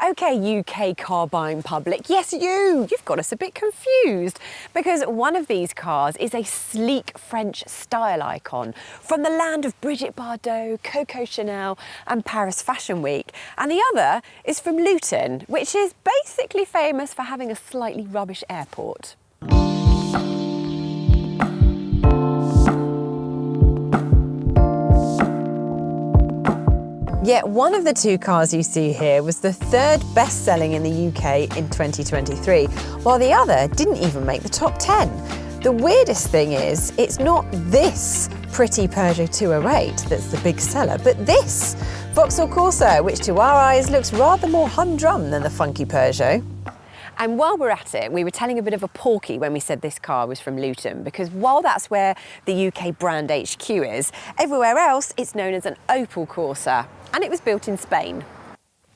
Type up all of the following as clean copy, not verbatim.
Okay, UK car buying public, yes you've got us a bit confused because one of these cars is a sleek French style icon from the land of Brigitte Bardot, Coco Chanel and Paris Fashion Week, and the other is from Luton, which is basically famous for having a slightly rubbish airport. Yet one of the two cars you see here was the third best-selling in the UK in 2023, while the other didn't even make the top 10. The weirdest thing is, it's not this pretty Peugeot 208 that's the big seller, but this Vauxhall Corsa, which to our eyes looks rather more humdrum than the funky Peugeot. And while we're at it, we were telling a bit of a porky when we said this car was from Luton, because while that's where the UK brand HQ is, everywhere else it's known as an Opel Corsa, and it was built in Spain.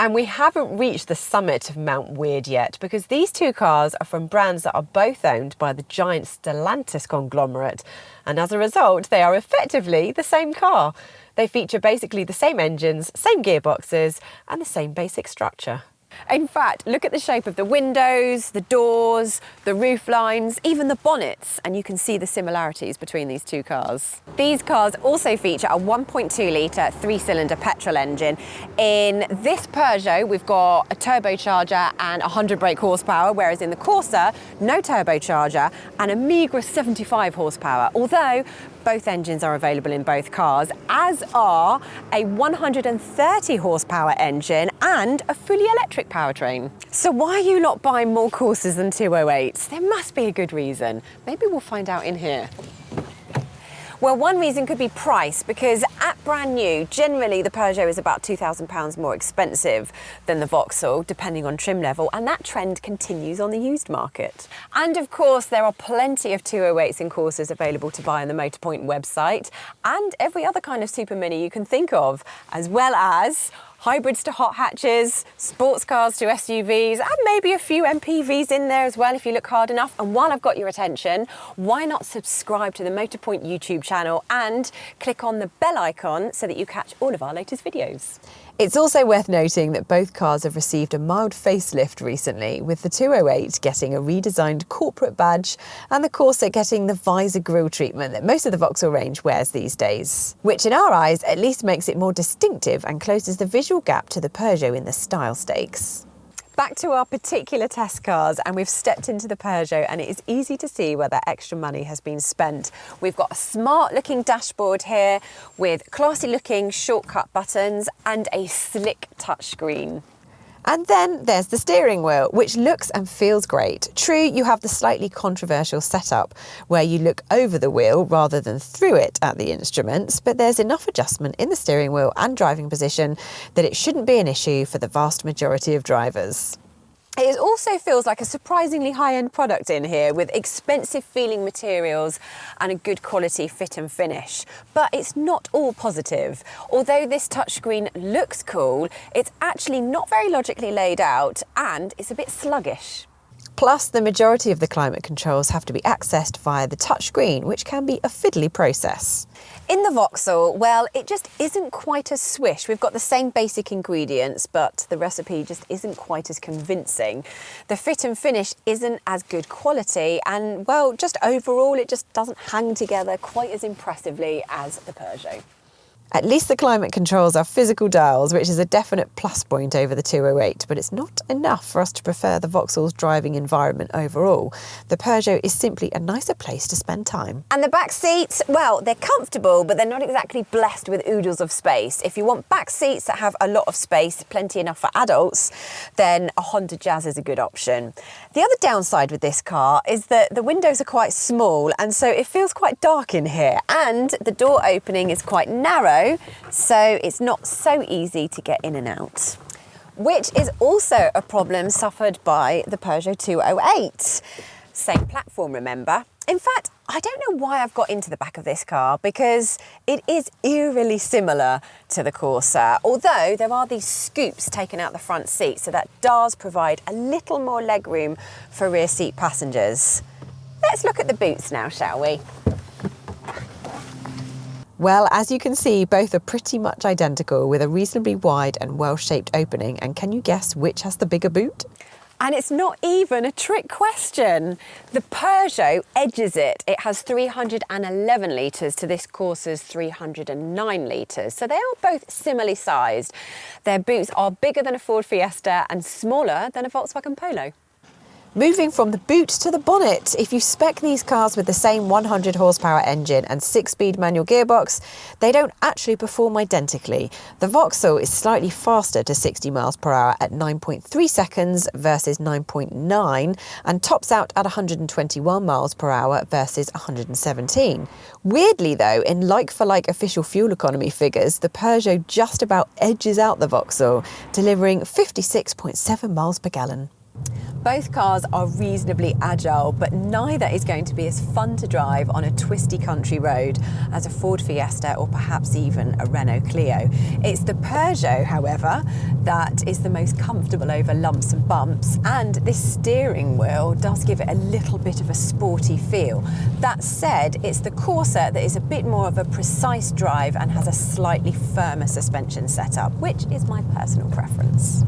And we haven't reached the summit of Mount Weird yet, because these two cars are from brands that are both owned by the giant Stellantis conglomerate, and as a result they are effectively the same car. They feature basically the same engines, same gearboxes and the same basic structure. In fact, look at the shape of the windows, the doors, the roof lines, even the bonnets, and you can see the similarities between these two cars. These cars also feature a 1.2 litre 3-cylinder petrol engine. In this Peugeot, we've got a turbocharger and 100 brake horsepower, whereas in the Corsa, no turbocharger and a meagre 75 horsepower, although both engines are available in both cars, as are a 130 horsepower engine and a fully electric powertrain. So why are you not buying more Corsas than 208s? There must be a good reason. Maybe we'll find out in here. Well, one reason could be price, because at brand new, generally the Peugeot is about £2,000 more expensive than the Vauxhall, depending on trim level, and that trend continues on the used market. And of course, there are plenty of 208s and Corsas available to buy on the Motorpoint website, and every other kind of super mini you can think of, as well as hybrids to hot hatches, sports cars to SUVs, and maybe a few MPVs in there as well if you look hard enough. And while I've got your attention, why not subscribe to the Motorpoint YouTube channel and click on the bell icon so that you catch all of our latest videos. It's also worth noting that both cars have received a mild facelift recently, with the 208 getting a redesigned corporate badge and the Corsa getting the visor grille treatment that most of the Vauxhall range wears these days, which in our eyes at least makes it more distinctive and closes the visual gap to the Peugeot in the style stakes. Back to our particular test cars, and we've stepped into the Peugeot, and it is easy to see where that extra money has been spent. We've got a smart looking dashboard here with classy looking shortcut buttons and a slick touchscreen. And then there's the steering wheel, which looks and feels great. True, you have the slightly controversial setup where you look over the wheel rather than through it at the instruments, but there's enough adjustment in the steering wheel and driving position that it shouldn't be an issue for the vast majority of drivers. It also feels like a surprisingly high-end product in here, with expensive feeling materials and a good quality fit and finish. But it's not all positive. Although this touchscreen looks cool, it's actually not very logically laid out and it's a bit sluggish. Plus, the majority of the climate controls have to be accessed via the touchscreen, which can be a fiddly process. In the Vauxhall, well, it just isn't quite as swish. We've got the same basic ingredients, but the recipe just isn't quite as convincing. The fit and finish isn't as good quality, and well, just overall, it just doesn't hang together quite as impressively as the Peugeot. At least the climate controls are physical dials, which is a definite plus point over the 208, but it's not enough for us to prefer the Vauxhall's driving environment overall. The Peugeot is simply a nicer place to spend time. And the back seats, well, they're comfortable, but they're not exactly blessed with oodles of space. If you want back seats that have a lot of space, plenty enough for adults, then a Honda Jazz is a good option. The other downside with this car is that the windows are quite small, and so it feels quite dark in here, and the door opening is quite narrow, so it's not so easy to get in and out, which is also a problem suffered by the Peugeot 208. Same platform, remember? In fact, I don't know why I've got into the back of this car, because it is eerily similar to the Corsa, although there are these scoops taken out the front seat, so that does provide a little more legroom for rear seat passengers. Let's look at the boots now, shall we? Well, as you can see, both are pretty much identical with a reasonably wide and well-shaped opening. And can you guess which has the bigger boot? And it's not even a trick question. The Peugeot edges it. It has 311 litres to this Corsa's 309 litres. So they are both similarly sized. Their boots are bigger than a Ford Fiesta and smaller than a Volkswagen Polo. Moving from the boot to the bonnet, if you spec these cars with the same 100 horsepower engine and 6-speed manual gearbox, they don't actually perform identically. The Vauxhall is slightly faster to 60 miles per hour at 9.3 seconds versus 9.9 and tops out at 121 miles per hour versus 117. Weirdly though, in like-for-like official fuel economy figures, the Peugeot just about edges out the Vauxhall, delivering 56.7 miles per gallon. Both cars are reasonably agile, but neither is going to be as fun to drive on a twisty country road as a Ford Fiesta or perhaps even a Renault Clio. It's the Peugeot, however, that is the most comfortable over lumps and bumps, and this steering wheel does give it a little bit of a sporty feel. That said, it's the Corsa that is a bit more of a precise drive and has a slightly firmer suspension setup, which is my personal preference.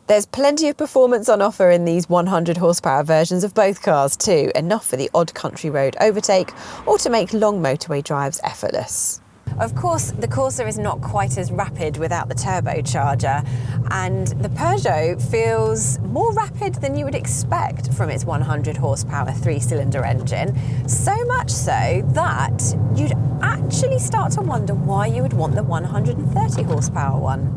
There's plenty of performance on offer in these 100 horsepower versions of both cars too, enough for the odd country road overtake or to make long motorway drives effortless. Of course, the Corsa is not quite as rapid without the turbocharger, and the Peugeot feels more rapid than you would expect from its 100 horsepower 3-cylinder engine, so much so that you'd actually start to wonder why you would want the 130 horsepower one.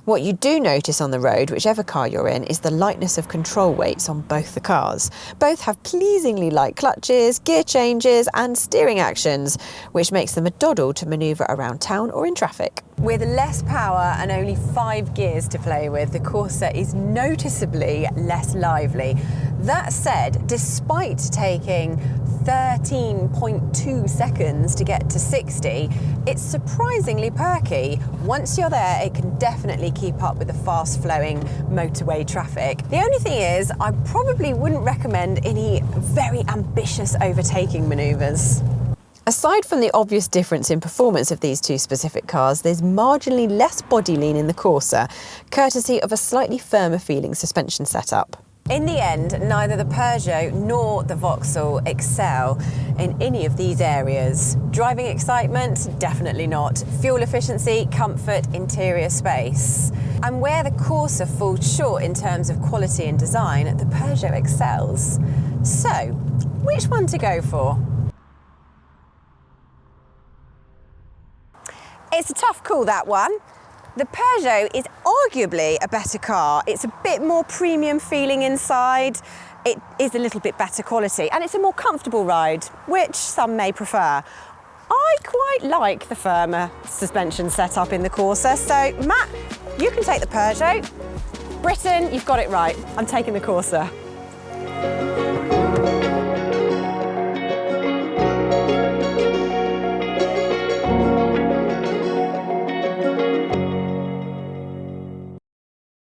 What you do notice on the road, whichever car you're in, is the lightness of control weights on both the cars. Both have pleasingly light clutches, gear changes and steering actions, which makes them a doddle to manoeuvre around town or in traffic. With less power and only 5 gears to play with, the Corsa is noticeably less lively. That said, despite taking 13.2 seconds to get to 60, it's surprisingly perky. Once you're there, it can definitely keep up with the fast-flowing motorway traffic. The only thing is, I probably wouldn't recommend any very ambitious overtaking manoeuvres. Aside from the obvious difference in performance of these two specific cars, there's marginally less body lean in the Corsa, courtesy of a slightly firmer feeling suspension setup. In the end, neither the Peugeot nor the Vauxhall excel in any of these areas. Driving excitement? Definitely not. Fuel efficiency, comfort, interior space. And where the Corsa falls short in terms of quality and design, the Peugeot excels. So, which one to go for? It's a tough call, that one. The Peugeot is arguably a better car. It's a bit more premium feeling inside. It is a little bit better quality and it's a more comfortable ride, which some may prefer. I quite like the firmer suspension setup in the Corsa. So Matt, you can take the Peugeot. Britain, you've got it right. I'm taking the Corsa.